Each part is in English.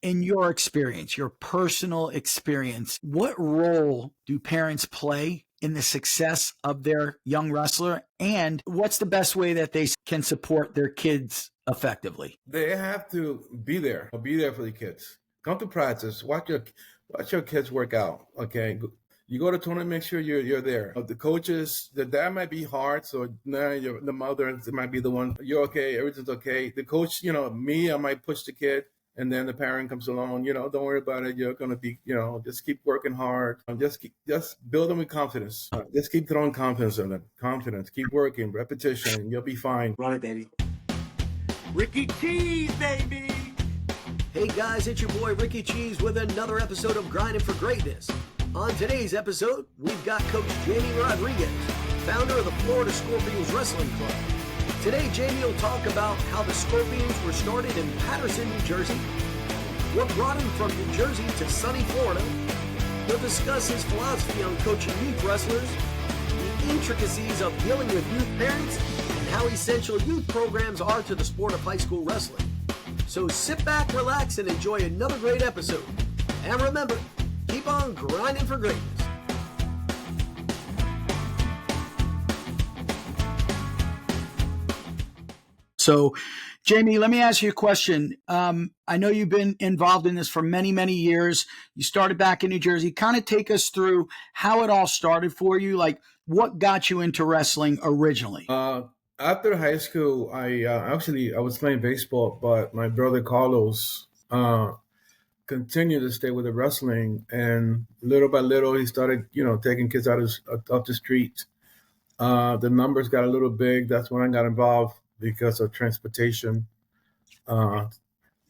in your experience, your personal experience, what role do parents play in the success of their young wrestler? And what's the best way that they can support their kids effectively? They have to be there. Be there for the kids. Come to practice. Watch your kids work out. Okay. You go to tournament, make sure you're there. The coaches, the dad might be hard, so now the mother might be the one. You're okay, everything's okay. The coach, me, I might push the kid, and then the parent comes along. Don't worry about it. You're gonna be, just keep working hard. Just build them with confidence. Just keep throwing confidence in them. Confidence. Keep working. Repetition. You'll be fine. Run it, baby. Ricky Cheese, baby. Hey guys, it's your boy Ricky Cheese with another episode of Grinding for Greatness. On today's episode, we've got Coach Jaime Rodriguez, founder of the Florida Scorpions Wrestling Club. Today, Jaime will talk about how the Scorpions were started in Paterson, New Jersey, what brought him from New Jersey to sunny Florida. He'll discuss his philosophy on coaching youth wrestlers, the intricacies of dealing with youth parents, and how essential youth programs are to the sport of high school wrestling. So sit back, relax, and enjoy another great episode. And remember, keep on grinding for greatness. So, Jaime, let me ask you a question. I know you've been involved in this for many, many years. You started back in New Jersey. Kind of take us through how it all started for you. Like, what got you into wrestling originally? After high school, I was playing baseball, but my brother Carlos continued to stay with the wrestling, and little by little he started, taking kids out of the street. The numbers got a little big. That's when I got involved because of transportation,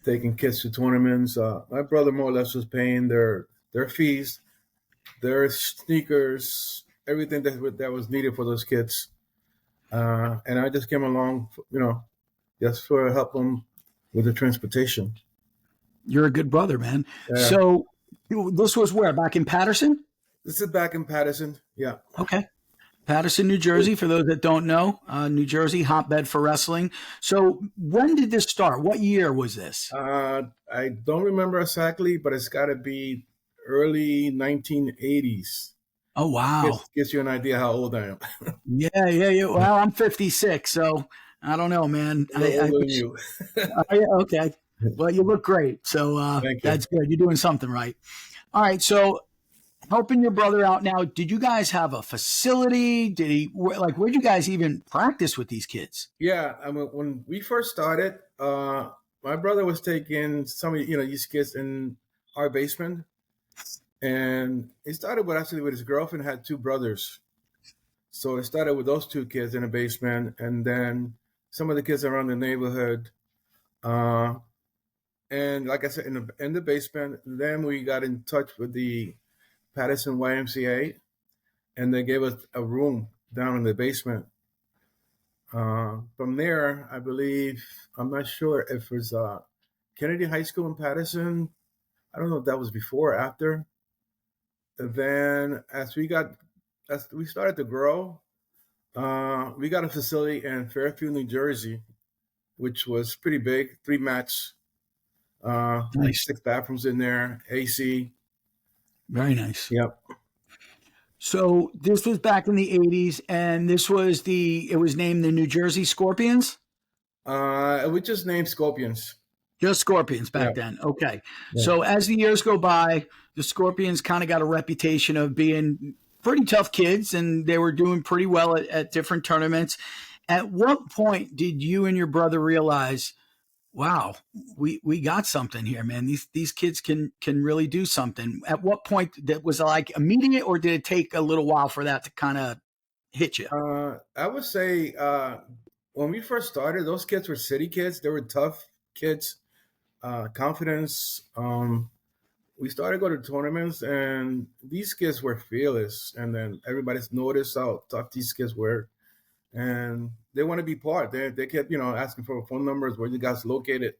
taking kids to tournaments. My brother more or less was paying their fees, their sneakers, everything that was needed for those kids. And I just came along, just to help them with the transportation. You're a good brother, man. Yeah. So this was where? Back in Paterson? This is back in Paterson. Yeah. Okay. Paterson, New Jersey, for those that don't know, New Jersey, hotbed for wrestling. So when did this start? What year was this? I don't remember exactly, but it's got to be early 1980s. Oh, wow. Gives you an idea how old I am. Yeah. Well, I'm 56, so I don't know, man. Older than you. Okay. Well, you look great. So that's good. You're doing something right. All right. So helping your brother out now, did you guys have a facility? Where'd you guys even practice with these kids? Yeah. I mean, when we first started, my brother was taking some of, these kids in our basement. And it started with his girlfriend had two brothers. So it started with those two kids in the basement, and then some of the kids around the neighborhood. And like I said, in the basement, then we got in touch with the Paterson YMCA, and they gave us a room down in the basement. From there, I believe, I'm not sure if it was Kennedy High School in Paterson. I don't know if that was before or after. And then as we started to grow, we got a facility in Fairfield, New Jersey, which was pretty big, 3 mats, Nice. 6 bathrooms in there, AC. Very nice. Yep. So this was back in the 80s, and it was named the New Jersey Scorpions? We just named Scorpions. Just Scorpions back then. Okay. Yeah. So as the years go by, the Scorpions kind of got a reputation of being pretty tough kids, and they were doing pretty well at different tournaments. At what point did you and your brother realize, wow, we got something here, man? These kids can really do something. At what point that was like immediate, or did it take a little while for that to kind of hit you? I would say when we first started, those kids were city kids. They were tough kids. Confidence. We started going to tournaments, and these kids were fearless. And then everybody's noticed how tough these kids were, and they want to be part. They kept, asking for phone numbers, where you guys located.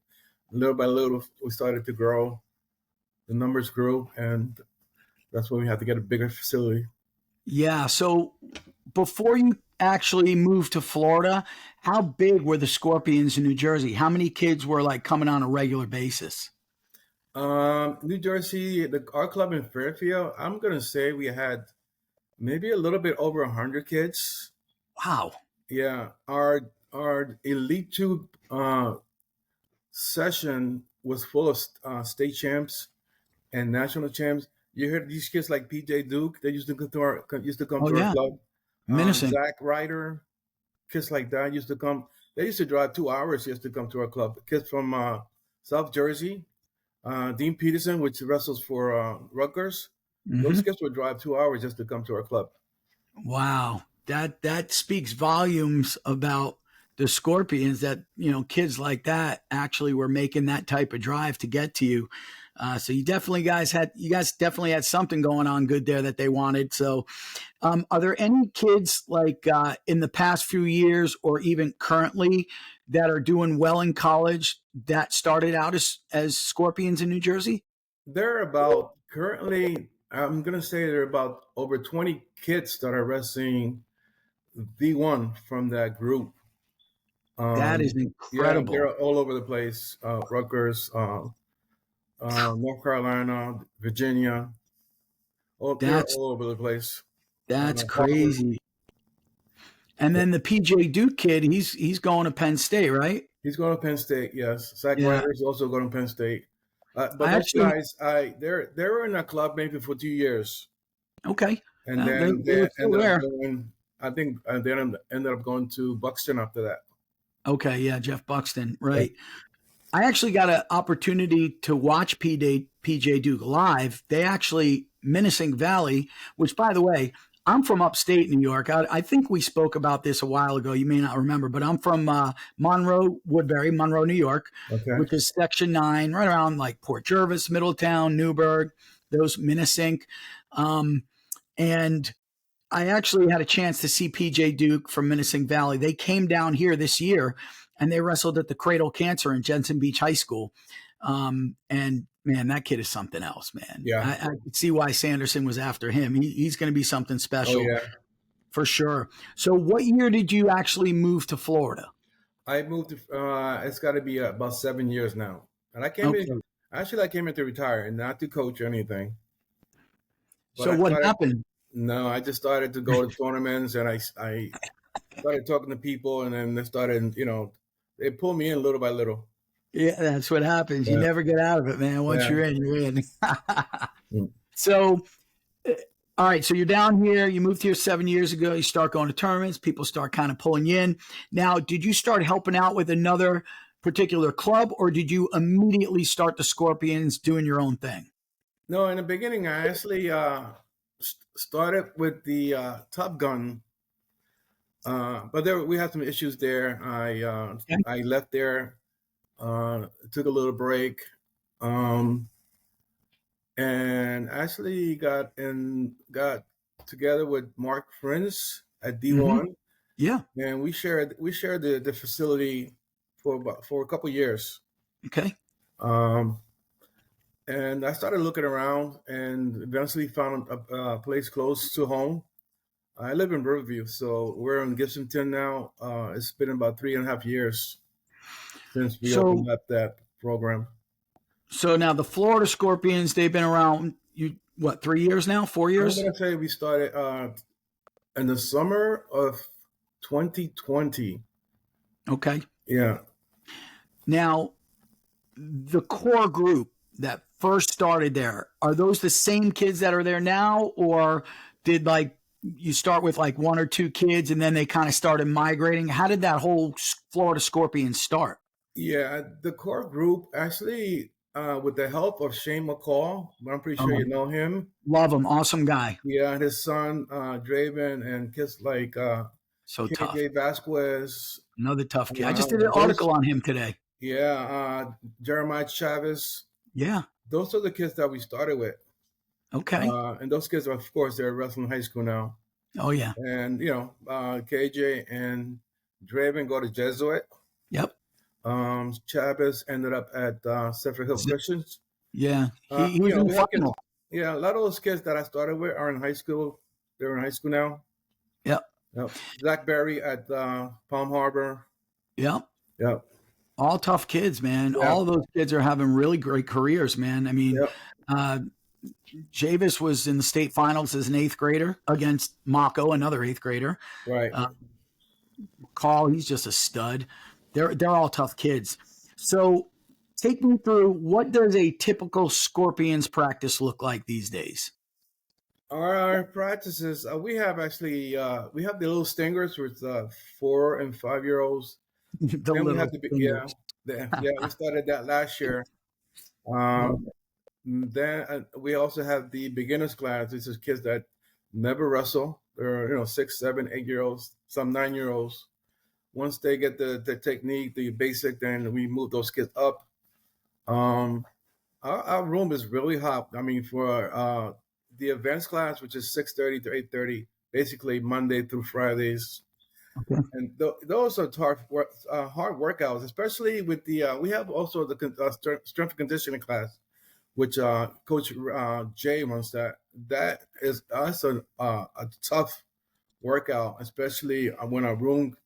Little by little, we started to grow. The numbers grew, and that's when we had to get a bigger facility. Yeah. So before you actually moved to Florida, how big were the Scorpions in New Jersey? How many kids were like coming on a regular basis? New Jersey, our club in Fairfield, I'm gonna say we had maybe a little bit over 100 kids. Wow. Yeah, our Elite Two session was full of state champs and national champs. You heard these kids like PJ Duke. They used to come to Oh, our yeah. club. Menacing. Zach Ryder, kids like that used to come. They used to drive 2 hours just to come to our club. Kids from South Jersey, Dean Peterson, which wrestles for Rutgers. Those kids would drive 2 hours just to come to our club. Wow. That speaks volumes about the Scorpions, that, kids like that actually were making that type of drive to get to you. So you guys definitely had something going on good there that they wanted. So are there any kids like in the past few years or even currently that are doing well in college that started out as Scorpions in New Jersey? They're about currently, I'm going to say there are about over 20 kids that are wrestling V1 from that group. That is Yeah, incredible. they're all over the place. Rutgers, North Carolina, Virginia. They're That's all over the place. that's Harvard. crazy. And then the PJ Duke kid, he's going to Penn State, right? He's going to Penn State. Yes, Zach Yeah. Ryder is also going to Penn State. But I those actually- guys, they were in a club maybe for 2 years, Okay. and They then were they still ended there. up going. I think they ended up going to Buxton after that. Okay, yeah, Jeff Buxton, right. I actually got an opportunity to watch PJ Duke live. They actually, Menacing Valley, which, by the way, I'm from upstate New York. I think we spoke about this a while ago. You may not remember, but I'm from Monroe, New York, Okay. which is Section 9, right around like Port Jervis, Middletown, Newburgh, those Menacing. And I actually had a chance to see PJ Duke from Menacing Valley. They came down here this year and they wrestled at the Cradle Cancer in Jensen Beach High School. And man, that kid is something else, man. Yeah. I could see why Sanderson was after him. He's going to be something special. Oh yeah. For sure. So what year did you actually move to Florida? I moved to. It's got to be about 7 years now, and I came in. Actually, I came in to retire and not to coach or anything. But So what happened? No, I just started to go to tournaments, and I started talking to people, and then they started. They pulled me in little by little. Yeah, that's what happens. You never get out of it, man. Once you're in, you're in. So, all right. So you're down here. You moved here 7 years ago. You start going to tournaments. People start kind of pulling you in. Now, did you start helping out with another particular club, or did you immediately start the Scorpions doing your own thing? No, in the beginning, I actually started with the Top Gun. But we had some issues there. I left there. Took a little break, and actually got together with Mark Prince at D1. Yeah, and we shared the facility for a couple years. Okay. And I started looking around, and eventually found a place close to home. I live in Riverview, so we're in Gibsonton now. It's been about 3.5 years since we opened up that program. So now the Florida Scorpions, they've been around 3 years now, 4 years? I'm going to say we started in the summer of 2020. Okay. Yeah. Now, the core group that first started there, are those the same kids that are there now, or did you start with one or two kids and then they kind of started migrating? How did that whole Florida Scorpions start? Yeah, the core group actually, with the help of Shane McCall, I'm pretty sure you know him. Love him, awesome guy. Yeah, and his son Draven, and kids like so tough. KJ Vasquez, another tough kid. I just did an article on him today. Yeah, Jeremiah Chavez. Yeah, those are the kids that we started with. Okay. And those kids, of course, they're wrestling high school now. Oh yeah. And KJ and Draven go to Jesuit. Yep. Chavez ended up at Separate Hill Christians. Yeah, he was in the final. Yeah, a lot of those kids that I started with are in high school. They're in high school now. Yep. Zach Berry at Palm Harbor. Yep. Yep. All tough kids, man. Yeah. All of those kids are having really great careers, man. I mean, Yep. Javis was in the state finals as an 8th grader against Mako, another 8th grader. Right. Call, he's just a stud. They're all tough kids. So take me through, what does a typical Scorpions practice look like these days? Our practices, we have actually we have the little stingers with 4 and 5-year-olds. The Then we little have to be, fingers. we started that last year. Then we also have the beginners class. This is kids that never wrestle. They're 6, 7, 8-year-olds, some 9-year-olds. Once they get the technique, the basic, then we move those kids up. Our room is really hot. I mean, for the events class, which is 6:30 to 8:30, basically Monday through Fridays. Okay. And those are hard workouts, especially with the. We have also the strength and conditioning class, which Coach Jay runs. That is also a tough workout, especially when our room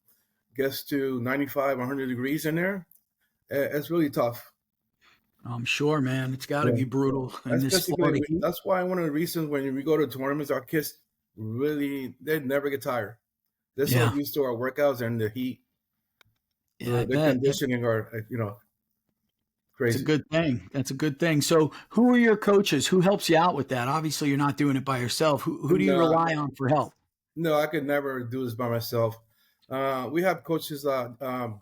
gets to 95, 100 degrees in there. It's really tough. I'm sure, man. It's got to be brutal in this Florida heat. That's why one of the reasons when we go to tournaments, our kids they never get tired. They're so used to our workouts and the heat. Yeah, the conditioning are crazy. It's a good thing. That's a good thing. So who are your coaches? Who helps you out with that? Obviously, you're not doing it by yourself. Who do you rely on for help? No, I could never do this by myself. We have coaches,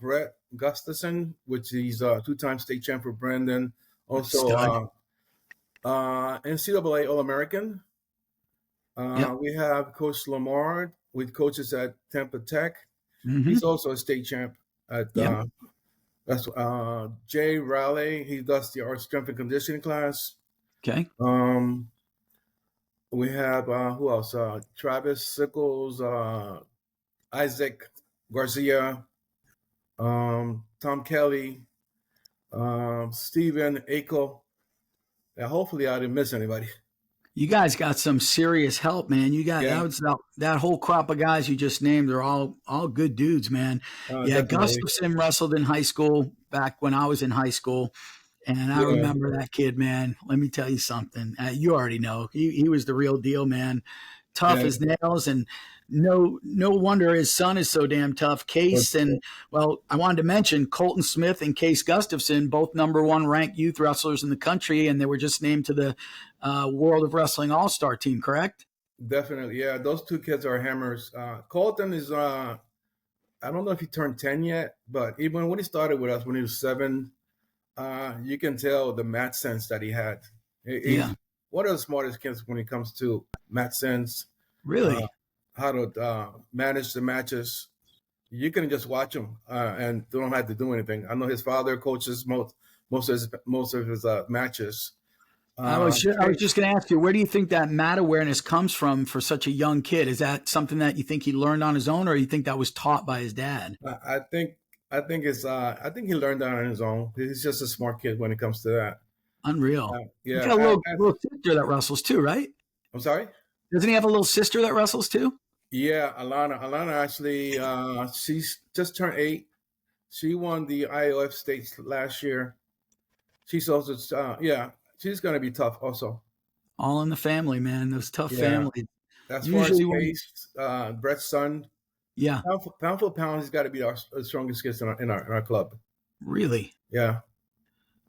Brett Gustafson, which he's a 2-time state champ for Brandon. Also, NCAA All-American. We have Coach Lamar with coaches at Tampa Tech. Mm-hmm. He's also a state champ at that's Jay Raleigh. He does our strength and conditioning class. Okay. We have who else? Travis Sickles, Isaac Garcia, Tom Kelly, Steven Akel. Yeah, hopefully I didn't miss anybody. You guys got some serious help, man. You got that whole crop of guys you just named. They're all good dudes, man. Gustafson wrestled in high school back when I was in high school. And I remember that kid, man. Let me tell you something. You already know. He was the real deal, man. Tough as nails, and no wonder his son is so damn tough. Case and, well, I wanted to mention Colton Smith and Case Gustafson, both #1 ranked youth wrestlers in the country, and they were just named to the World of Wrestling All-Star team, correct? Definitely, yeah. Those two kids are hammers. Colton is, I don't know if he turned 10 yet, but even when he started with us when he was 7, you can tell the match sense that he had. He's one of the smartest kids when it comes to match sense. Really? How to manage the matches. You can just watch him and don't have to do anything. I know his father coaches most of his matches. I was just going to ask you, where do you think that mat awareness comes from for such a young kid? Is that something that you think he learned on his own, or you think that was taught by his dad? I think he learned that on his own. He's just a smart kid when it comes to that. Unreal. He's got a little sister that wrestles too, right? I'm sorry? Doesn't he have a little sister that wrestles too? Yeah, Alana. Alana actually, she's just turned 8. She won the IOF states last year. She's also, she's going to be tough also. All in the family, man. Those tough families. That's usually Case, Brett's son. Yeah. Pound for pound, he's got to be our strongest kid in our club. Really? Yeah.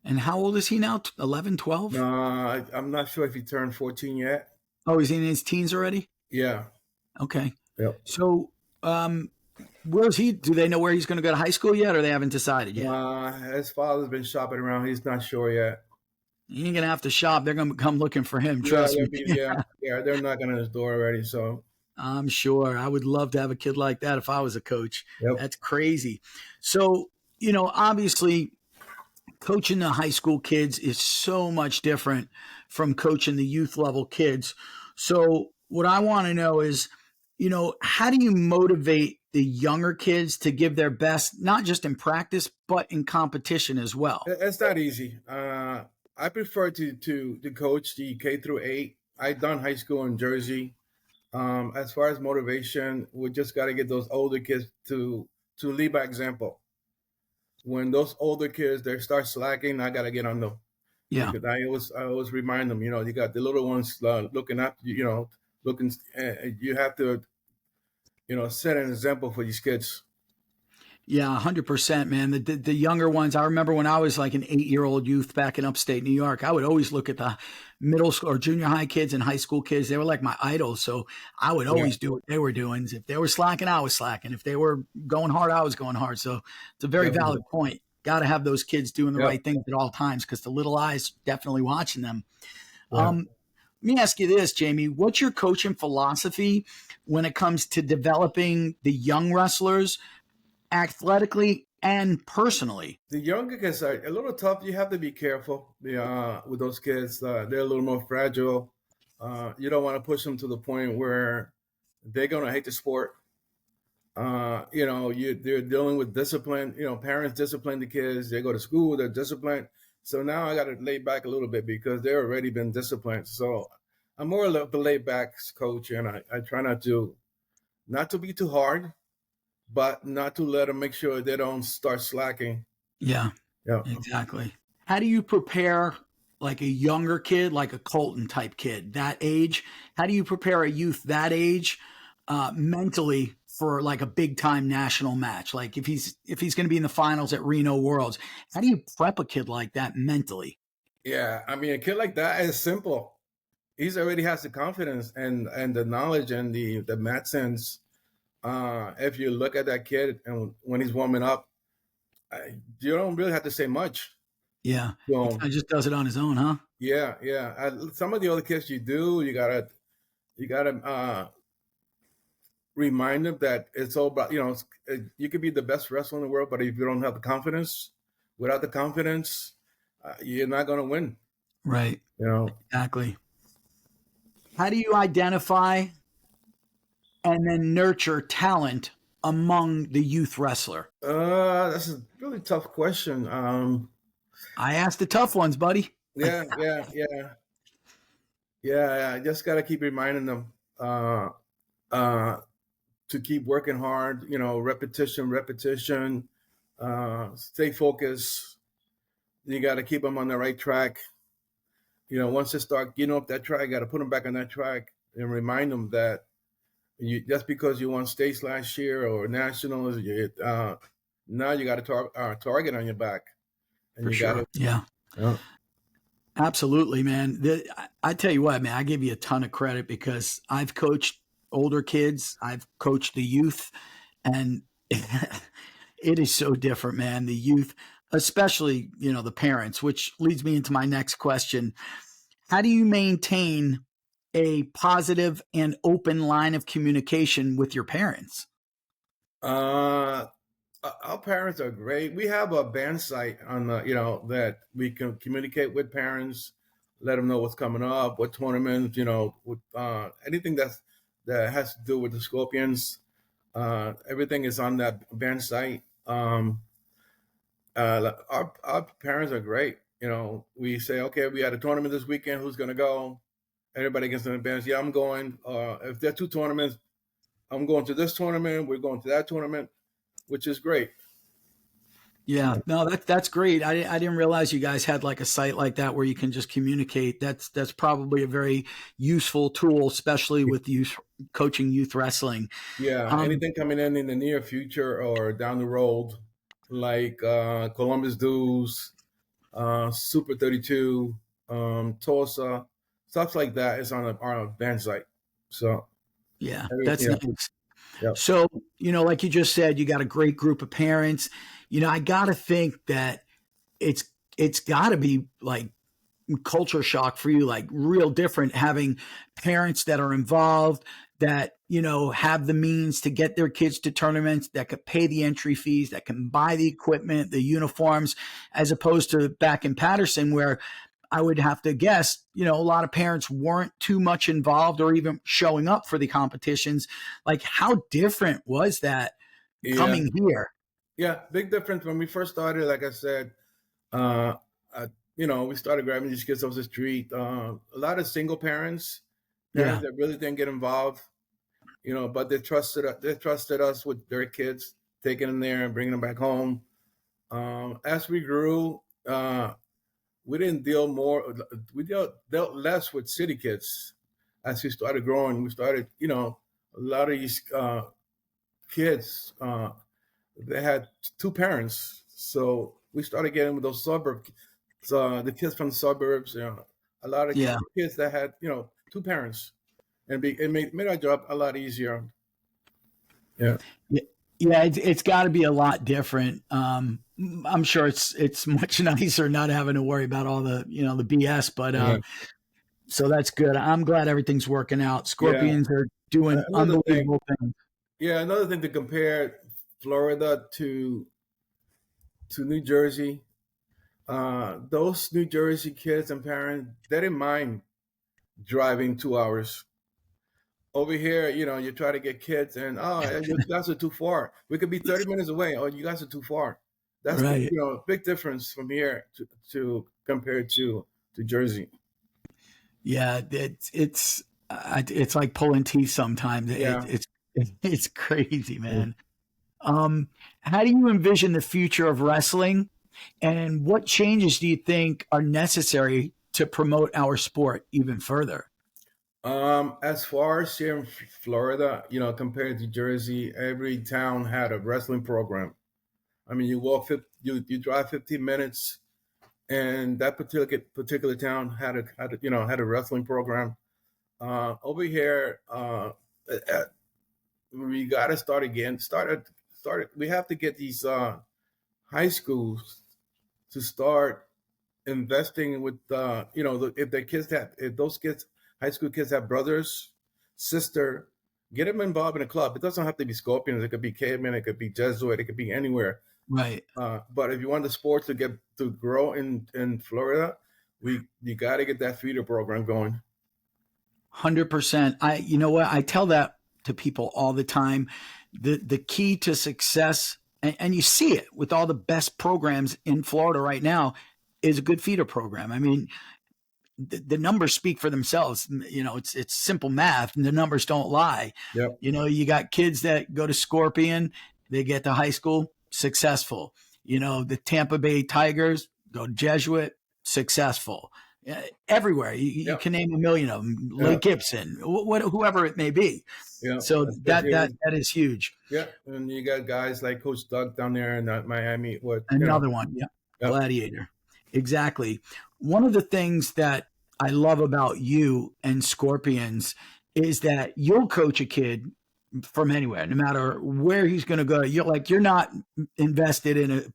And how old is he now? 11, 12? I'm not sure if he turned 14 yet. Oh, he's in his teens already? Yeah. Okay. Yep. So, where's he? Do they know where he's going to go to high school yet, or they haven't decided yet? His father's been shopping around. He's not sure yet. He ain't going to have to shop. They're going to come looking for him. Trust me. They're knocking on his door already. So I'm sure. I would love to have a kid like that if I was a coach. Yep. That's crazy. So, obviously, coaching the high school kids is so much different from coaching the youth level kids. So what I want to know is, how do you motivate the younger kids to give their best, not just in practice, but in competition as well? It's not easy. I prefer to coach the K through 8. I've done high school in Jersey. As far as motivation, we just got to get those older kids to lead by example. when those older kids they start slacking, I gotta get on them Yeah. because I always remind them, you got the little ones looking up, looking. You have to, set an example for these kids. Yeah, 100%, man. The younger ones, I remember when I was like an 8-year-old youth back in upstate New York, I would always look at the middle school or junior high kids and high school kids. They were like my idols. So I would Yeah, always do what they were doing. If they were slacking, I was slacking. If they were going hard, I was going hard. So it's a very definitely. valid point. Got to have those kids doing the Yep. right things at all times because the little eyes definitely watching them. Yeah. Let me ask you this, Jamie. What's your coaching philosophy when it comes to developing the young wrestlers athletically and personally? The younger kids are a little tough. You have to be careful with those kids. They're a little more fragile. You don't want to push them to the point where they're gonna hate the sport. They're dealing with discipline. Parents discipline the kids. They go to school. They're disciplined. So now I got to lay back a little bit because they're already been disciplined. So I'm more of a laid back coach, and I try not to be too hard, but not to let them make sure they don't start slacking. Yeah, Yeah. exactly. How do you prepare like a younger kid, like a Colton type kid, that age? How do you prepare a youth that age mentally for like a big time national match? Like if he's going to be in the finals at Reno Worlds, how do you prep a kid like that mentally? Yeah. I mean, a kid like that is simple. He's already has the confidence and the knowledge and the mat sense. If you look at that kid and when he's warming up, you don't really have to say much. Yeah, he So kind of just does it on his own, huh? yeah, yeah. Some of the other kids you do, you gotta remind them that it's all about you could be the best wrestler in the world, but if you don't have the confidence, without the confidence, you're not gonna win. Right, You know. exactly. How do you identify and then nurture talent among the youth wrestler? That's a really tough question. I asked the tough ones, buddy. Yeah, yeah, yeah, yeah. I just gotta keep reminding them uh, to keep working hard. Repetition, repetition. Stay focused. You got to keep them on the right track. Once they start getting up that track, you got to put them back on that track and remind them that just because you won states last year or nationals, now you got a target on your back, and For you got sure. to. Yeah, absolutely, man. I tell you what, man, I give you a ton of credit because I've coached older kids, I've coached the youth, and it is so different, man. The youth, especially, the parents, which leads me into my next question. How do you maintain a positive and open line of communication with your parents? Uh, our parents are great. We have a band site on that we can communicate with parents, let them know what's coming up, what tournaments, with anything that has to do with the Scorpions. Everything is on that band site. Our parents are great. We say, okay, we had a tournament this weekend. Who's gonna go? Everybody gets in the bands. Yeah, I'm going. If there are two tournaments, I'm going to this tournament. We're going to that tournament, which is great. Yeah, no, that's great. I didn't realize you guys had like a site like that where you can just communicate. That's probably a very useful tool, especially with youth coaching youth wrestling. Yeah, anything coming in the near future or down the road, like Columbus Dues, Super 32, Tulsa, stuff like that is on our band site. So Yeah, that's yeah, nice. yeah, So, like you just said, you got a great group of parents. I got to think that it's it's got to be like culture shock for you, like real different having parents that are involved that, have the means to get their kids to tournaments, that could pay the entry fees, that can buy the equipment, the uniforms, as opposed to back in Patterson where I would have to guess, a lot of parents weren't too much involved or even showing up for the competitions. Like, how different was that yeah, coming here? yeah. Big difference when we first started. Like I said, uh, we started grabbing these kids off the street. A lot of single parents Yeah. that really didn't get involved. But they trusted us with their kids, taking them there and bringing them back home. As we grew, we didn't deal more. We dealt less with city kids. As we started growing, we started, a lot of these kids. They had two parents, so we started getting with those suburbs. So the kids from the suburbs, a lot of Yeah. kids that had, two parents, and it made our job a lot easier. Yeah. Yeah, it's got to be a lot different. I'm sure it's much nicer not having to worry about all the the BS. But so that's good. I'm glad everything's working out. Yeah. Scorpions are doing Another thing. unbelievable things. Yeah, another thing to compare Florida to New Jersey. Those New Jersey kids and parents, they didn't mind driving 2 hours. Over here, you try to get kids and you guys are too far. We could be 30 minutes away. Oh, you guys are too far. That's Right. big difference from here to compared to Jersey. Yeah, it's like pulling teeth sometimes. Yeah. It's crazy, man. How do you envision the future of wrestling, and what changes do you think are necessary to promote our sport even further? As far as here in Florida, compared to Jersey, every town had a wrestling program. I mean, you drive 15 minutes, and that particular town had a wrestling program. Over here, we got to start again. Started. We have to get these high schools to start investing with if their kids if those kids high school kids have brothers, sister, get them involved in a club. It doesn't have to be Scorpions. It could be Caveman. It could be Jesuit. It could be anywhere. Right. But if you want the sport to grow in Florida, you got to get that feeder program going. 100%. You know what? I tell that to people all the time. The key to success, and you see it with all the best programs in Florida right now, is a good feeder program. I mean, the numbers speak for themselves. It's simple math, and the numbers don't lie. Yep. You got kids that go to Scorpion, they get to high school, successful. The Tampa Bay Tigers go to Jesuit, successful. Everywhere you can name a million of them. Lake Gibson, whoever it may be. Yeah. So that is huge. Yeah, and you got guys like Coach Doug down there in Miami. Another one, yeah. Gladiator. Exactly. One of the things that I love about you and Scorpions is that you'll coach a kid from anywhere, no matter where he's going to go. You're not invested in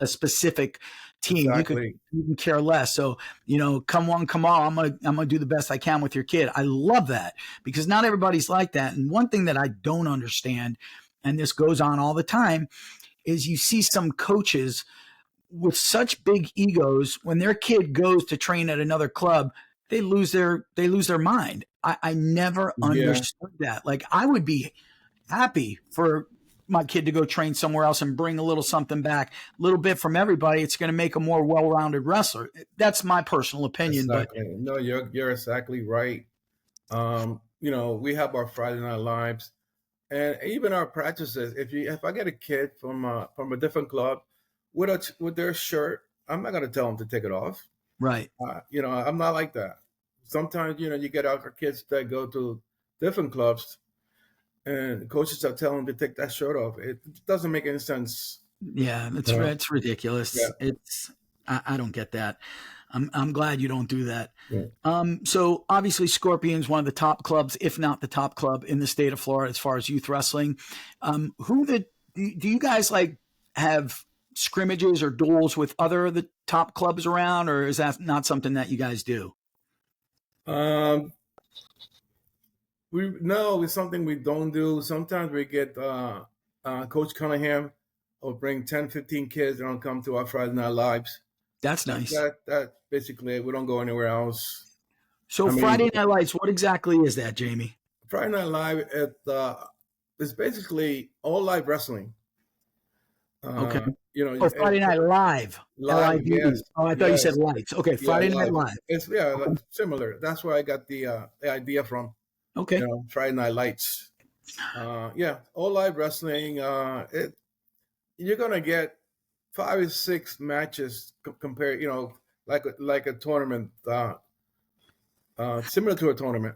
a specific team. Exactly. You can care less. So, come on, I'm gonna do the best I can with your kid. I love that, because not everybody's like that. And one thing that I don't understand, and this goes on all the time, is you see some coaches with such big egos, when their kid goes to train at another club, they lose their mind. I never understood that. Like, I would be happy for my kid to go train somewhere else and bring a little something back, a little bit from everybody. It's going to make a more well-rounded wrestler. That's my personal opinion. Exactly. But no, you're exactly right. We have our Friday Night Lives, and even our practices. If I get a kid from a different club with their shirt, I'm not going to tell them to take it off. Right. I'm not like that. Sometimes, you get our kids that go to different clubs, and coaches are telling them to take that shirt off. It doesn't make any sense. Yeah, it's ridiculous. Yeah. I don't get that. I'm glad you don't do that. Yeah. So obviously Scorpion's one of the top clubs, if not the top club in the state of Florida as far as youth wrestling. Do you guys have scrimmages or duels with other of the top clubs around, or is that not something that you guys do? It's something we don't do. Sometimes we get Coach Cunningham will bring 10, 15 kids and come to our Friday Night Lives. That's nice. That basically, we don't go anywhere else. So Friday Night Lights, what exactly is that, Jamie? Friday Night Live is basically all live wrestling. Okay. Friday Night Live. Live, yes. Oh, I thought you said lights. Okay, Friday Night Live. It's similar. That's where I got the idea from. Okay. Friday Night Lights. All live wrestling. You're gonna get 5 or 6 matches compared, like a tournament, similar to a tournament.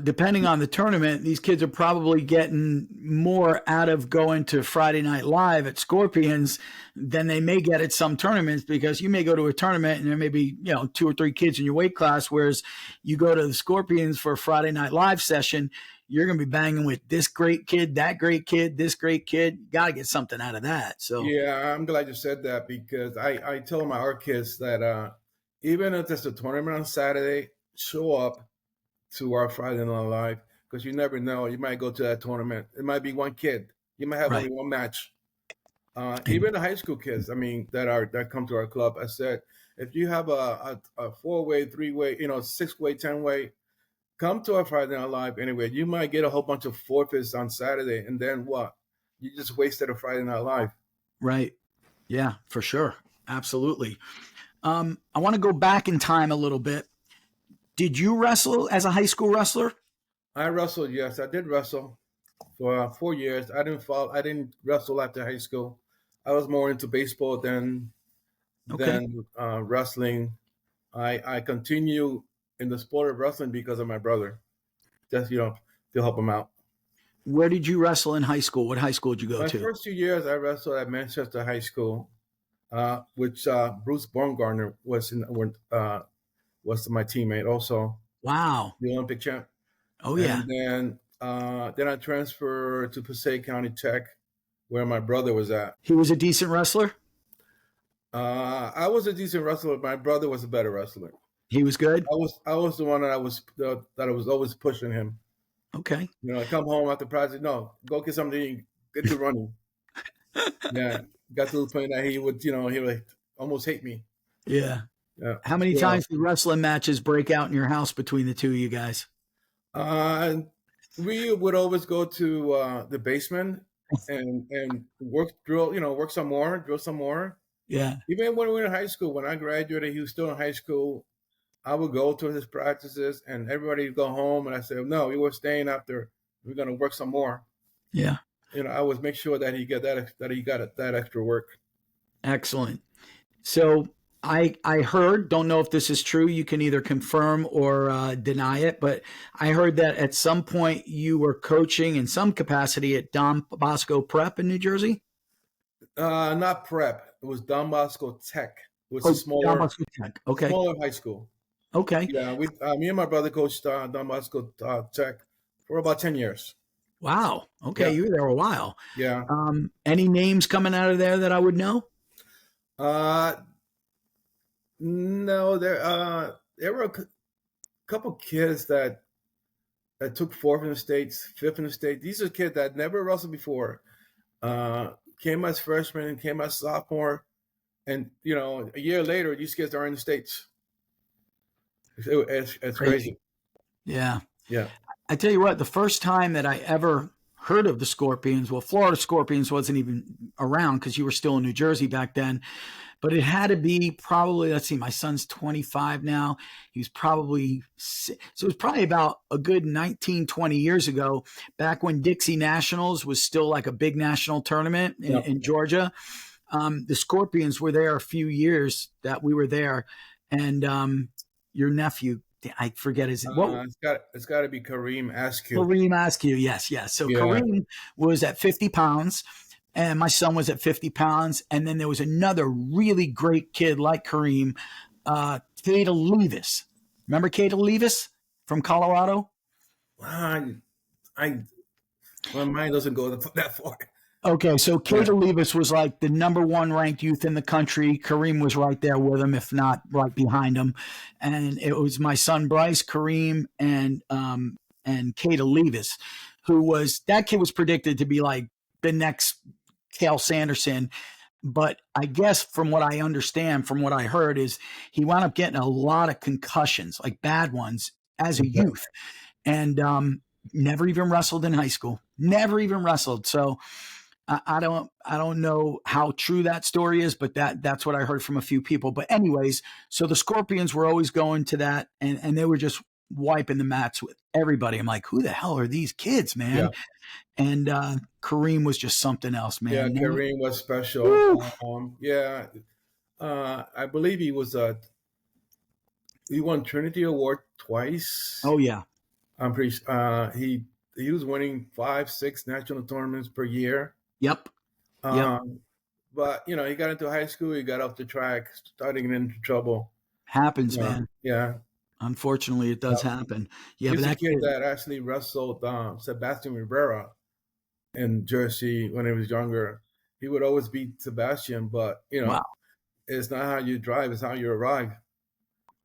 Depending on the tournament, these kids are probably getting more out of going to Friday Night Live at Scorpions than they may get at some tournaments, because you may go to a tournament and there may be, 2 or 3 kids in your weight class, whereas you go to the Scorpions for a Friday Night Live session, you're going to be banging with this great kid, that great kid, this great kid. Got to get something out of that. So yeah, I'm glad you said that, because I tell our kids that even if there's a tournament on Saturday, show up to our Friday Night Live, because you never know. You might go to that tournament. It might be one kid. You might have only one match. Even the high school kids, that come to our club, I said, if you have a 4-way, 3-way, 6-way, 10-way, come to our Friday Night Live anyway. You might get a whole bunch of forfeits on Saturday, and then what? You just wasted a Friday Night Live. Right. Yeah, for sure. Absolutely. I want to go back in time a little bit. Did you wrestle as a high school wrestler? I wrestled, yes. I did wrestle for 4 years. I didn't wrestle after high school. I was more into baseball than wrestling. I continue in the sport of wrestling because of my brother, just to help him out. Where did you wrestle in high school? What high school did you go My to? first 2 years, I wrestled at Manchester High School, which Bruce Baumgartner was my teammate also. Wow. The Olympic champ. Oh, yeah. And then I transferred to Passaic County Tech, where my brother was at. He was a decent wrestler? I was a decent wrestler. My brother was a better wrestler. He was good? I was the one that I was always pushing him. Okay. Come home after practice. No, go get something to eat. Get to running. Yeah. Got to the point that he would almost hate me. Yeah. Yeah. How many times did wrestling matches break out in your house between the two of you guys? We would always go to the basement and work some more, drill some more. Yeah. Even when we were in high school, when I graduated, he was still in high school. I would go to his practices, and everybody would go home, and I said, "No, we were staying after. We're going to work some more." Yeah. I would make sure that he got that extra work. Excellent. So I heard, don't know if this is true, you can either confirm or deny it, but I heard that at some point you were coaching in some capacity at Don Bosco Prep in New Jersey? Not Prep. It was Don Bosco Tech. It was a smaller, Don Bosco Tech. Okay. Smaller high school. Okay. Yeah, me and my brother coached Don Bosco Tech for about 10 years. Wow. Okay, Yeah. you were there a while. Yeah. Any names coming out of there that I would know? No, there were a couple kids that took 4th in the States, 5th in the state. These are kids that never wrestled before. Came as freshmen, came as sophomore, and a year later, these kids are in the States. It's crazy. Yeah. Yeah. I tell you what, the first time that I ever heard of the Scorpions, well, Florida Scorpions wasn't even around because you were still in New Jersey back then, but it had to be probably, let's see, my son's 25 now. He was probably, so it was probably about a good 19, 20 years ago, back when Dixie Nationals was still like a big national tournament in Georgia. The Scorpions were there a few years that we were there. And your nephew, I forget his name. It's got to be Kareem Askew. Kareem Askew, yes. So yeah. Kareem was at 50 pounds, and my son was at 50 pounds. And then there was another really great kid like Kareem, Cato Levis. Remember Cato Levis from Colorado? My mind doesn't go that far. Okay, so Cato Levis was like the number 1 ranked youth in the country. Kareem was right there with him, if not right behind him. And it was my son Bryce, Kareem, and Cato Levis, that kid was predicted to be like the next Cale Sanderson. But I guess from what I understand, from what I heard, is he wound up getting a lot of concussions, like bad ones, as a youth. And never even wrestled in high school. Never even wrestled. So I don't know how true that story is, but that's what I heard from a few people. But anyways, so the Scorpions were always going to that, and they were just wiping the mats with everybody. I'm like, who the hell are these kids, man? Yeah. And Kareem was just something else, Yeah, man. Kareem was special. I believe he won Trinity Award twice. Oh yeah. I'm pretty he was winning 5-6 national tournaments per year. Yep. But he got into high school, he got off the track, started getting into trouble. Happens, man. Yeah. Unfortunately, it does happen. Yeah, He's but a kid that actually wrestled Sebastian Rivera in Jersey when he was younger. He would always beat Sebastian, but wow. It's not how you drive, it's how you arrive.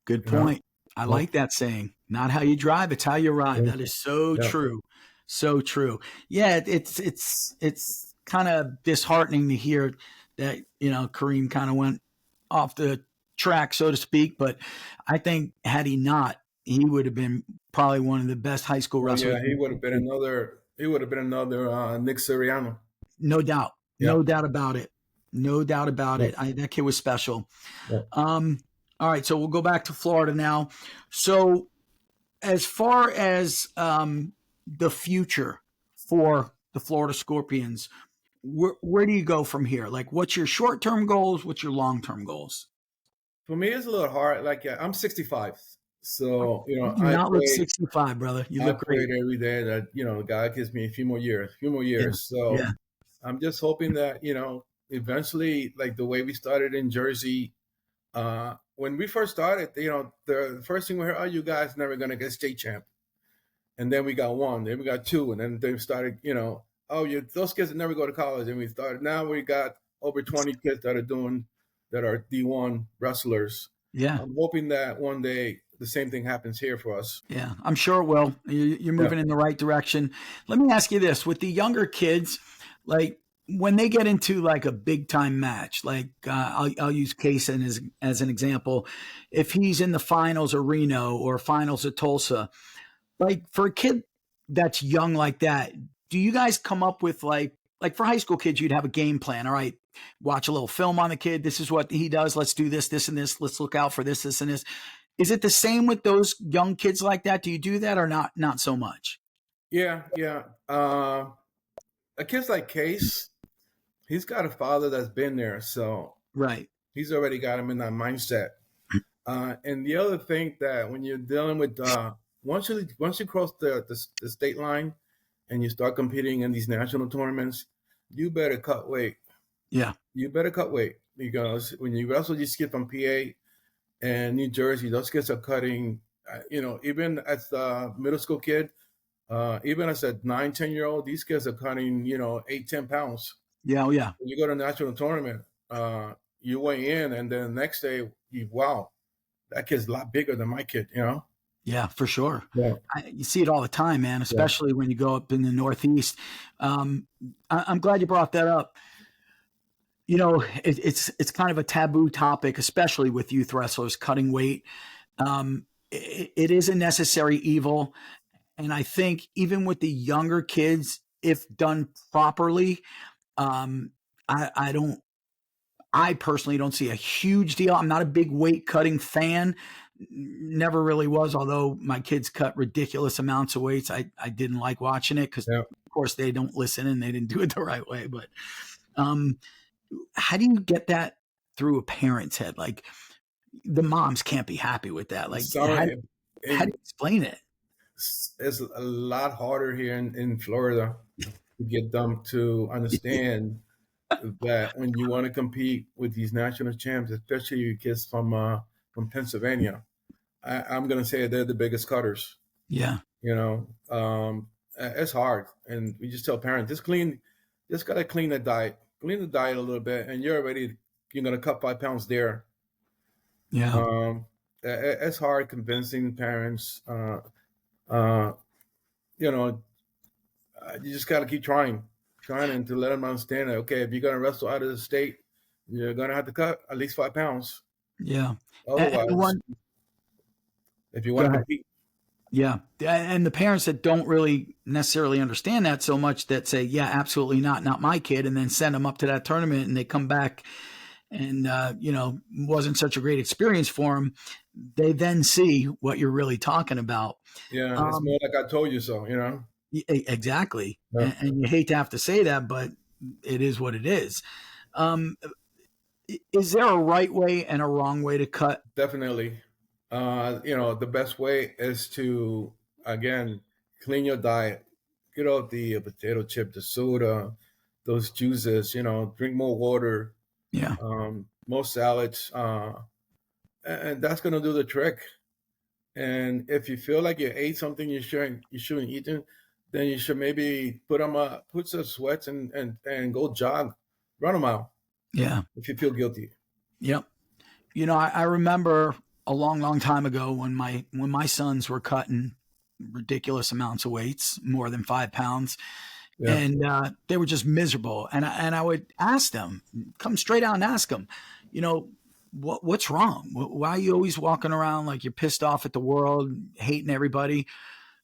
Good point. I like that saying. Not how you drive, it's how you arrive. That is so true. So true. Yeah, it's kind of disheartening to hear that, Kareem kind of went off the track, so to speak. But I think had he not, he would have been probably one of the best high school wrestlers. Yeah, he would have been another Nick Siriano. No doubt. Yeah. No doubt about it. No doubt about it. That kid was special. Yeah. All right, so we'll go back to Florida now. So as far as the future for the Florida Scorpions, where do you go from here? Like, what's your short-term goals? What's your long-term goals? For me, it's a little hard. Like, I'm 65. So, you do not look 65, brother. You look great. I pray every day that, God gives me a few more years. Yeah. So I'm just hoping that, eventually, like the way we started in Jersey, when we first started, the first thing we heard, you guys never going to get state champ. And then we got one, then we got two, and then they started, those kids that never go to college. And we started, now we got over 20 kids that are D1 wrestlers. Yeah. I'm hoping that one day the same thing happens here for us. Yeah, I'm sure it will. You're moving in the right direction. Let me ask you this. With the younger kids, like when they get into like a big time match, like I'll use Kaysen as an example. If he's in the finals of Reno or finals of Tulsa, like for a kid that's young like that, do you guys come up with like for high school kids, you'd have a game plan. All right, watch a little film on the kid. This is what he does. Let's do this, this, and this. Let's look out for this, and this. Is it the same with those young kids like that? Do you do that or not so much? Yeah. A kid like Case, he's got a father that's been there. So right, he's already got him in that mindset. And the other thing that when you're dealing with, once you cross the state line and you start competing in these national tournaments, you better cut weight. Yeah. You better cut weight because when you wrestle these kids from PA and New Jersey, those kids are cutting, even as a middle school kid, even as a 9-10-year-old, these kids are cutting, 8-10 pounds. Yeah, yeah. When you go to a national tournament, you weigh in, and then the next day, wow, that kid's a lot bigger than my kid, Yeah, for sure. Yeah. You see it all the time, man, especially when you go up in the Northeast. I'm glad you brought that up. It's kind of a taboo topic, especially with youth wrestlers cutting weight. It is a necessary evil. And I think even with the younger kids, if done properly, I personally don't see a huge deal. I'm not a big weight cutting fan. Never really was, although my kids cut ridiculous amounts of weights. I didn't like watching it because, of course, they don't listen and they didn't do it the right way. But how do you get that through a parent's head? Like, the moms can't be happy with that. Like, how do you explain it? It's a lot harder here in Florida to get them to understand that when you want to compete with these national champs, especially your kids from Pennsylvania, I'm going to say they're the biggest cutters. Yeah. It's hard. And we just tell parents, just got to clean the diet a little bit, and you're going to cut 5 pounds there. Yeah. It's hard convincing parents. You just got to keep trying and to let them understand that, okay, if you're going to wrestle out of the state, you're going to have to cut at least 5 pounds. Yeah. Otherwise, if you want to compete. Yeah. And the parents that don't really necessarily understand that so much, that say, yeah, absolutely not my kid, and then send them up to that tournament and they come back and, wasn't such a great experience for them. they then see what you're really talking about. Yeah, it's more like I told you so, you know? Exactly. Yeah. And you hate to have to say that, but it is what it is. Um, is there a right way and a wrong way to cut? Definitely. The best way is to, again, clean your diet. Get out the potato chip, the soda, those juices, drink more water, Yeah. more salads. And that's going to do the trick. And if you feel like you ate something you shouldn't eat it, then you should maybe put some sweats and go jog, run a mile Yeah. if you feel guilty. Yep. I remember a long, long time ago when my sons were cutting ridiculous amounts of weights, more than 5 pounds, Yeah. and they were just miserable. And I would ask them, come straight out and ask them, what's wrong? Why are you always walking around like you're pissed off at the world, hating everybody?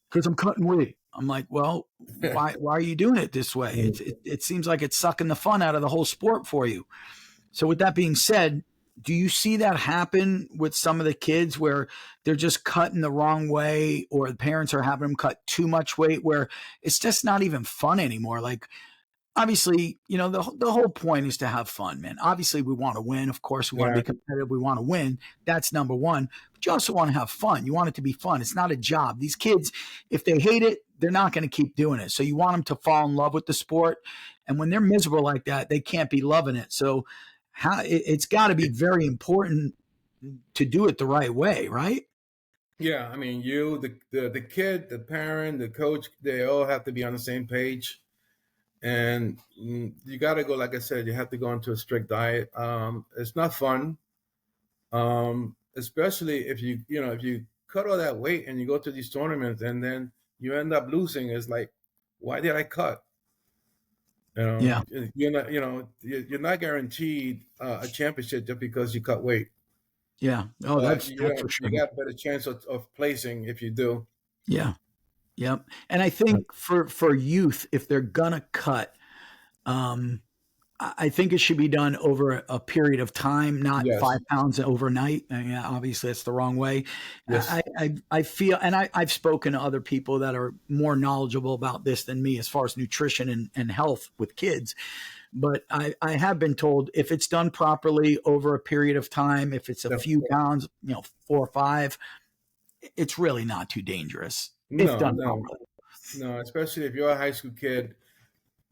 Because I'm cutting weight. I'm like, well, why are you doing it this way? It seems like it's sucking the fun out of the whole sport for you. So with that being said, do you see that happen with some of the kids where they're just cutting the wrong way, or the parents are having them cut too much weight where it's just not even fun anymore? Like, obviously, the whole point is to have fun, man. Obviously, we want to win. Of course, we want to be competitive. We want to win. That's number one. But you also want to have fun. You want it to be fun. It's not a job. These kids, if they hate it, they're not going to keep doing it. So you want them to fall in love with the sport. And when they're miserable like that, they can't be loving it. So it's got to be very important to do it the right way, right? Yeah, I mean, the kid, the parent, the coach, they all have to be on the same page. And you got to go, like I said, you have to go into a strict diet. It's not fun, especially if you cut all that weight and you go to these tournaments and then you end up losing. It's like, why did I cut? Yeah. You're not guaranteed a championship just because you cut weight. Yeah. Oh, that's for sure. You got a better chance of placing if you do. Yeah. Yep. And I think for youth, if they're gonna cut, I think it should be done over a period of time, not Yes. 5 pounds overnight. Obviously, that's the wrong way. Yes. I feel, and I've spoken to other people that are more knowledgeable about this than me as far as nutrition and health with kids. But I have been told if it's done properly over a period of time, if it's a few pounds, 4 or 5, it's really not too dangerous if done properly. No, especially if you're a high school kid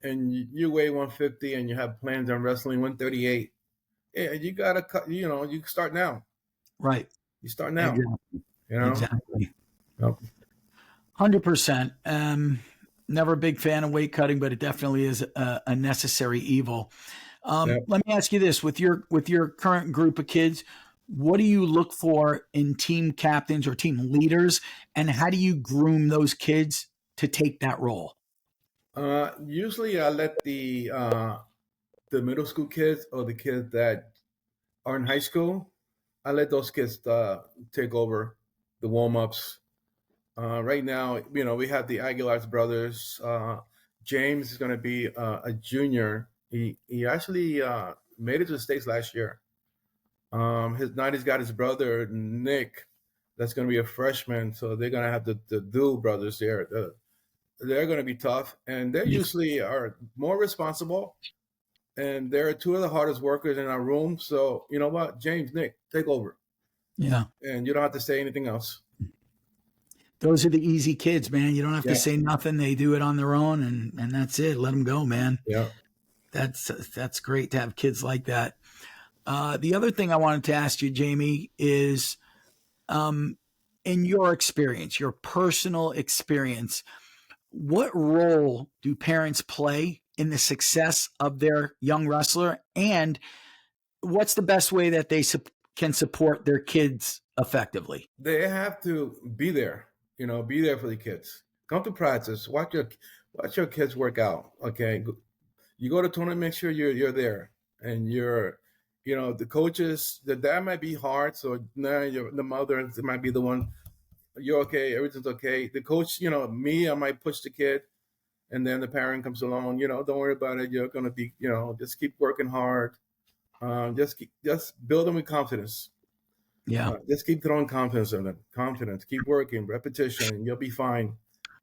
and you weigh 150 and you have plans on wrestling 138. Yeah, you gotta cut. You start now. Right. You start now. Exactly. Exactly. Yep. 100%. Never a big fan of weight cutting, but it definitely is a necessary evil. Let me ask you this: with your current group of kids, what do you look for in team captains or team leaders, and how do you groom those kids to take that role? Usually, I let the middle school kids or the kids that are in high school, I let those kids take over the warm ups. Right now, we have the Aguilar's brothers. James is going to be a junior. He actually made it to the States last year. He's got his brother Nick, that's going to be a freshman. So they're going to have the dual brothers there. They're going to be tough, and they usually are more responsible. And they're two of the hardest workers in our room. So you know what, James, Nick, take over. Yeah, and you don't have to say anything else. Those are the easy kids, man. You don't have to say nothing. They do it on their own, and that's it. Let them go, man. Yeah, that's great to have kids like that. The other thing I wanted to ask you, Jaime, is in your experience, your personal experience, what role do parents play in the success of their young wrestler, and what's the best way that they can support their kids effectively? They have to be there. Be there for the kids. Come to practice. Watch your kids work out. Okay, you go to tournament. Make sure you're there, and the coaches. The dad might be hard, so now the mother might be the one. You're okay. Everything's okay. The coach, me, I might push the kid, and then the parent comes along. Don't worry about it. You're gonna be, just keep working hard. Just build them with confidence. Yeah. Just keep throwing confidence in them. Confidence. Keep working. Repetition. And you'll be fine.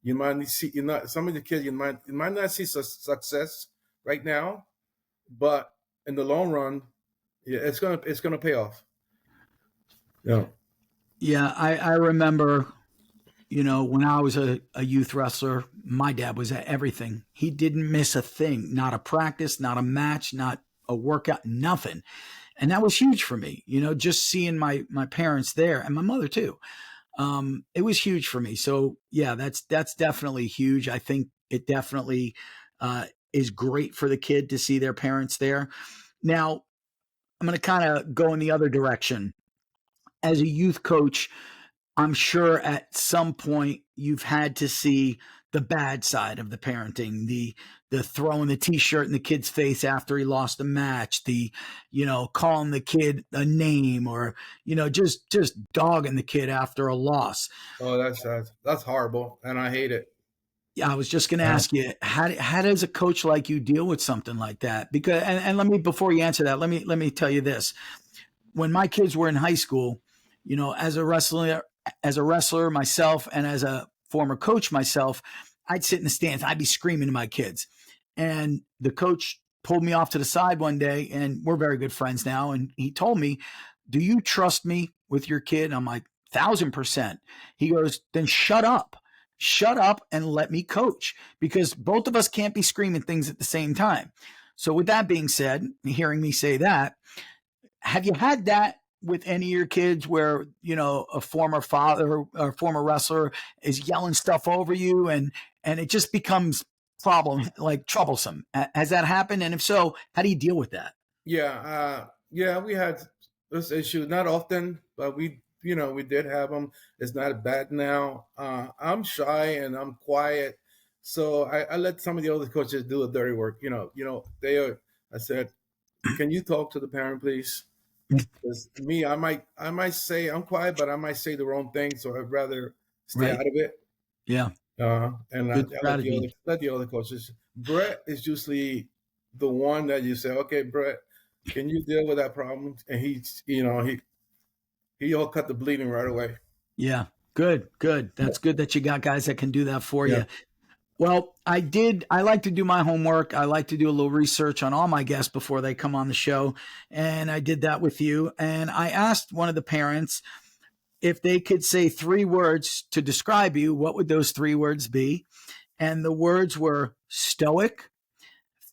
You might see. You not some of the kids. You might not see success right now, but in the long run, yeah, it's gonna pay off. Yeah. Yeah. I remember, when I was a youth wrestler, my dad was at everything. He didn't miss a thing, not a practice, not a match, not a workout, nothing. And that was huge for me, just seeing my parents there and my mother too. It was huge for me. So yeah, that's definitely huge. I think it definitely is great for the kid to see their parents there. Now, I'm going to kind of go in the other direction. As a youth coach, I'm sure at some point you've had to see the bad side of the parenting, the throwing the t-shirt in the kid's face after he lost a match, the calling the kid a name, or just dogging the kid after a loss. Oh, that's horrible, and I hate it. Yeah, I was just going to Yeah. ask you, how does a coach like you deal with something like that? Because and let me, before you answer that, let me tell you this. When my kids were in high school, as a wrestler myself, and as a former coach myself, I'd sit in the stands. I'd be screaming to my kids. And the coach pulled me off to the side one day, and we're very good friends now. And he told me, "Do you trust me with your kid?" I'm like, 1,000%. He goes, "Then shut up. Shut up and let me coach, because both of us can't be screaming things at the same time." So with that being said, hearing me say that, have you had that with any of your kids where, a former father or former wrestler is yelling stuff over you, and it just becomes troublesome? Has that happened? And if so, how do you deal with that? Yeah, we had this issue, not often, but we did have them. It's not bad now. I'm shy and I'm quiet, so I let some of the other coaches do the dirty work. They are. I said, "Can you talk to the parent, please?" Because me, I might say I'm quiet, but I might say the wrong thing, so I'd rather stay Right. out of it. Yeah. And Good I let the other strategy. let the other coaches. Brett is usually the one that you say, "Okay, Brett, can you deal with that problem?" And he'll cut the bleeding right away. Yeah. Good. Good. That's good that you got guys that can do that for Yeah. you. Well, I like to do my homework. I like to do a little research on all my guests before they come on the show. And I did that with you. And I asked one of the parents if they could say 3 words to describe you. What would those 3 words be? And the words were stoic,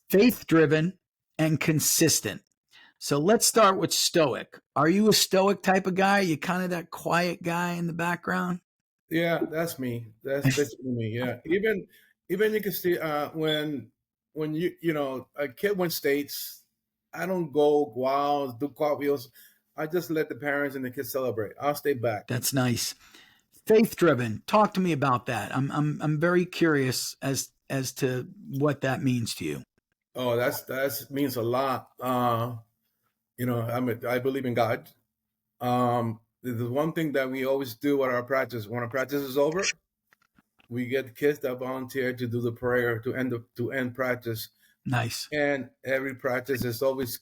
faith driven, and consistent. So let's start with stoic. Are you a stoic type of guy? You kind of that quiet guy in the background? Yeah, that's me. That's basically me. Yeah. Even you can see when a kid wins states, I don't go wild, do cartwheels. I just let the parents and the kids celebrate. I'll stay back. That's nice. Faith driven. Talk to me about that. I'm very curious as to what that means to you. Oh, that's means a lot. I believe in God. The one thing that we always do at our practice, when our practice is over, we get kids that volunteer to do the prayer to end practice. Nice. And every practice is always,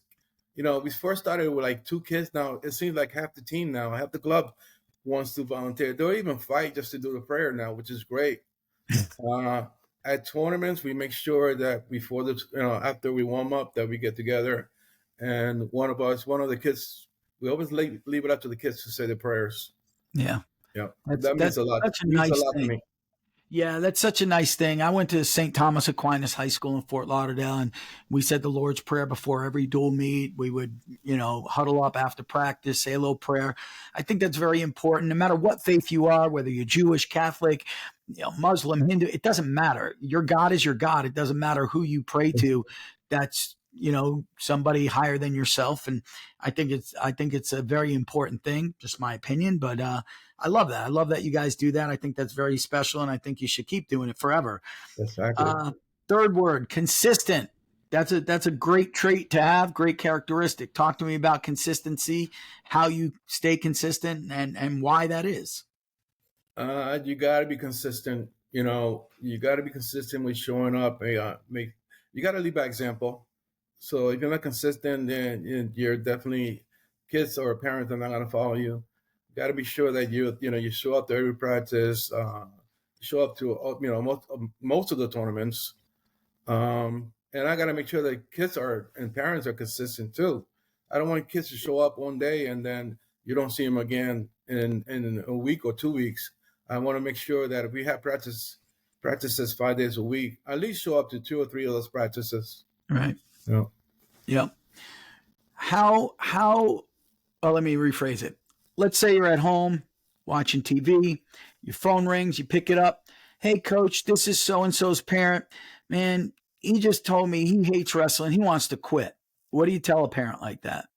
we first started with like 2 kids. Now it seems like half the team now, half the club wants to volunteer. They'll even fight just to do the prayer now, which is great. Uh, at tournaments, we make sure that before after we warm up, that we get together, and one of the kids, we always leave it up to the kids to say the prayers. Yeah. Yeah, That's that means that's a lot. such a Means a nice lot to thing. me. Yeah, that's such a nice thing. I went to St. Thomas Aquinas High School in Fort Lauderdale, and we said the Lord's Prayer before every dual meet. We would, huddle up after practice, say a little prayer. I think that's very important. No matter what faith you are, whether you're Jewish, Catholic, Muslim, Hindu, it doesn't matter. Your God is your God. It doesn't matter who you pray to. That's somebody higher than yourself, and I think it's a very important thing. Just my opinion, but I love that. I love that you guys do that. I think that's very special, and I think you should keep doing it forever. Exactly. Uh, Third word, consistent. That's a great trait to have, great characteristic. Talk to me about consistency, how you stay consistent, and why that is. You got to be consistent. You got to be consistent with showing up. You got to lead by example. So if you're not consistent, then you're definitely kids or parents are not going to follow you. got to be sure that you show up to every practice, show up to most of the tournaments, and I got to make sure that kids and parents are consistent too. I don't want kids to show up one day and then you don't see them again in a week or 2 weeks. I want to make sure that if we have practices 5 days a week, at least show up to 2 or 3 of those practices. Right. Yeah. Yep. How? Well, let me rephrase it. Let's say you're at home watching TV, your phone rings, you pick it up. Hey, coach, this is so-and-so's parent. Man, he just told me he hates wrestling. He wants to quit. What do you tell a parent like that?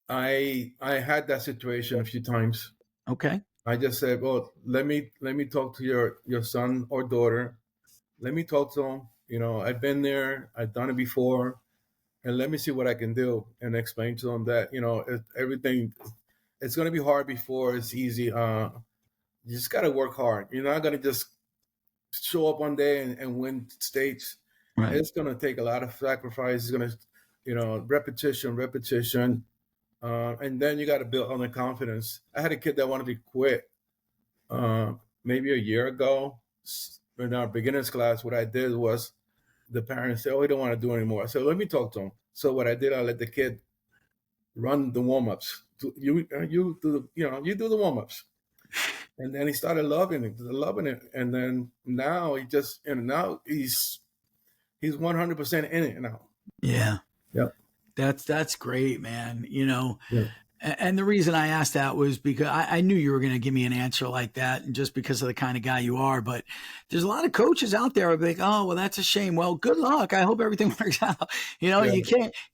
I had that situation a few times. Okay. I just said, well, let me talk to your son or daughter. Let me talk to them. I've been there. I've done it before. And let me see what I can do and explain to them that, everything, it's going to be hard before it's easy. You just got to work hard. You're not going to just show up one day and win states. Right. It's going to take a lot of sacrifice. It's going to, repetition. And then you got to build on the confidence. I had a kid that wanted to quit maybe a year ago in our beginners class. What I did was the parents said, "Oh, we don't want to do anymore." I said, "Let me talk to him." So what I did, I let the kid run the warm-ups. You do the warm-ups. And then he started loving it. And then now he's 100% in it now. Yeah. Yep. That's great, man. Yeah. And the reason I asked that was because I knew you were going to give me an answer like that, and just because of the kind of guy you are. But there's a lot of coaches out there who are like, "Oh, well, that's a shame." Well, good luck. I hope everything works out. You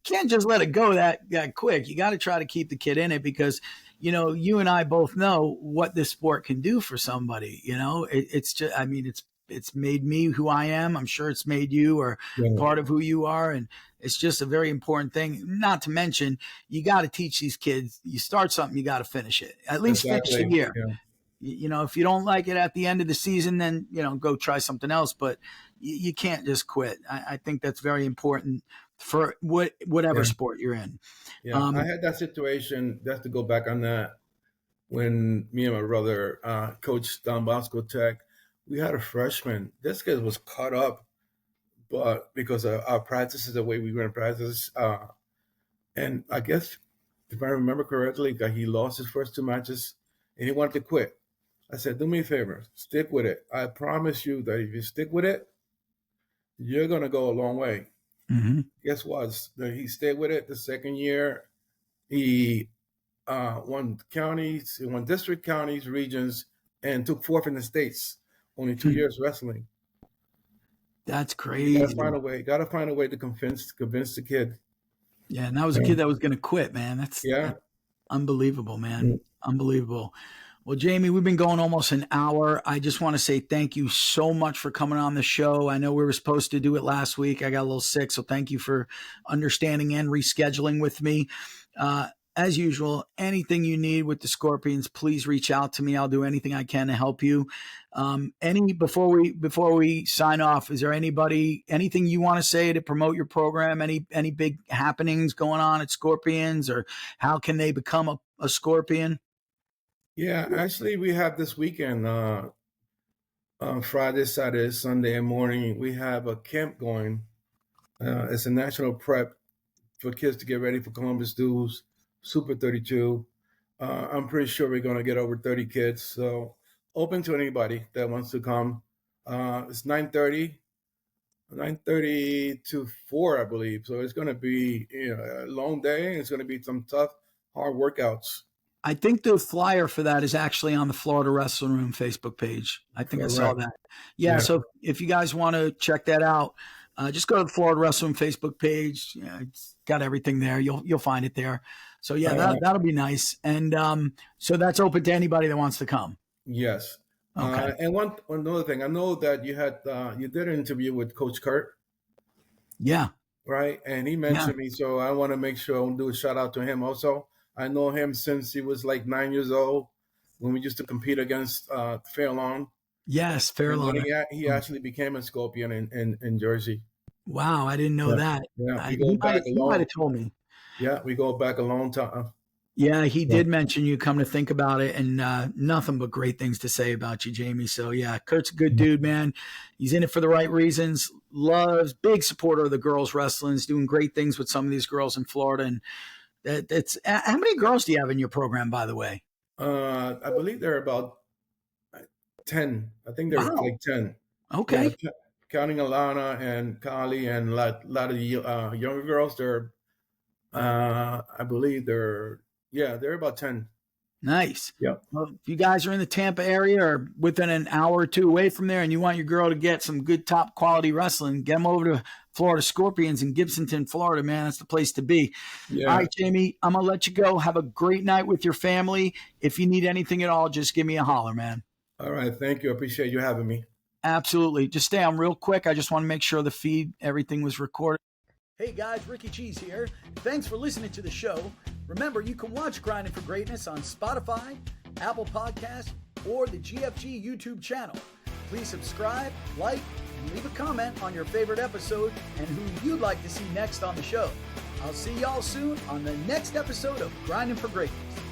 can't just let it go that quick. You got to try to keep the kid in it, because you and I both know what this sport can do for somebody. It's just, I mean, it's made me who I am. I'm sure it's made you or part of who you are. And it's just a very important thing. Not to mention, you got to teach these kids, you start something, you got to finish it. At least finish the year. Yeah. If you don't like it at the end of the season, then, go try something else. But you can't just quit. I think that's very important for whatever sport you're in. Yeah, I had that situation, just to go back on that, when me and my brother coached Don Bosco Tech. We had a freshman. This kid was caught up, but because of our practices, the way we were in practice, and I guess if I remember correctly, he lost his first 2 matches and he wanted to quit. I said, "Do me a favor, stick with it. I promise you that if you stick with it, you're gonna go a long way." Mm-hmm. Guess what? He stayed with it. The second year, he won counties, he won district, counties, regions, and took 4th in the states. Only 2 years wrestling. That's crazy. You gotta find a way to convince the kid. Yeah, and that was a kid that was going to quit, man. That's unbelievable, man. Unbelievable. Well, Jaime, we've been going almost an hour. I just want to say thank you so much for coming on the show. I know we were supposed to do it last week. I got a little sick, so thank you for understanding and rescheduling with me. As usual, anything you need with the Scorpions, please reach out to me. I'll do anything I can to help you. Before we sign off, is there anything you want to say to promote your program? Any big happenings going on at Scorpions, or how can they become a Scorpion? Yeah, actually, we have this weekend, Friday, Saturday, Sunday morning, we have a camp going. It's a national prep for kids to get ready for Columbus Dues Super 32. I'm pretty sure we're going to get over 30 kids. So open to anybody that wants to come. It's 9:30 to 4, I believe. So it's going to be a long day. It's going to be some tough, hard workouts. I think the flyer for that is actually on the Florida Wrestling Room Facebook page. I think I saw that. Yeah. So if you guys want to check that out, just go to the Florida Wrestling Facebook page. Yeah, it's got everything there. You'll find it there. So that'll be nice. And so that's open to anybody that wants to come. Yes. Okay. And one other thing, I know that you did an interview with Coach Kurt. Yeah. Right. And he mentioned me, so I want to make sure I do a shout out to him also. I know him since he was like 9 years old when we used to compete against Fairlawn. Yes, Fairlawn. He actually became a Scorpion in Jersey. Wow, I didn't know that. Yeah, He might have told me. Yeah, we go back a long time. Yeah, he did mention you, come to think about it, and nothing but great things to say about you, Jaime. So, yeah, Kurt's a good dude, man. He's in it for the right reasons, loves, big supporter of the girls wrestling, is doing great things with some of these girls in Florida. And that's how many girls do you have in your program, by the way? I believe there are about 10. I think there are like 10. Okay. Yeah, counting Alana and Kali and a lot of the younger girls, I believe there are about 10. Nice. Yeah. Well, if you guys are in the Tampa area or within an hour or two away from there and you want your girl to get some good top quality wrestling, get them over to Florida Scorpions in Gibsonton, Florida, man. That's the place to be. Yeah. All right, Jaime, I'm going to let you go. Have a great night with your family. If you need anything at all, just give me a holler, man. All right. Thank you. I appreciate you having me. Absolutely. Just stay on real quick. I just want to make sure the feed, everything was recorded. Hey guys, Ricky Cheese here. Thanks for listening to the show. Remember, you can watch Grinding for Greatness on Spotify, Apple Podcasts, or the GFG YouTube channel. Please subscribe, like, and leave a comment on your favorite episode and who you'd like to see next on the show. I'll see y'all soon on the next episode of Grinding for Greatness.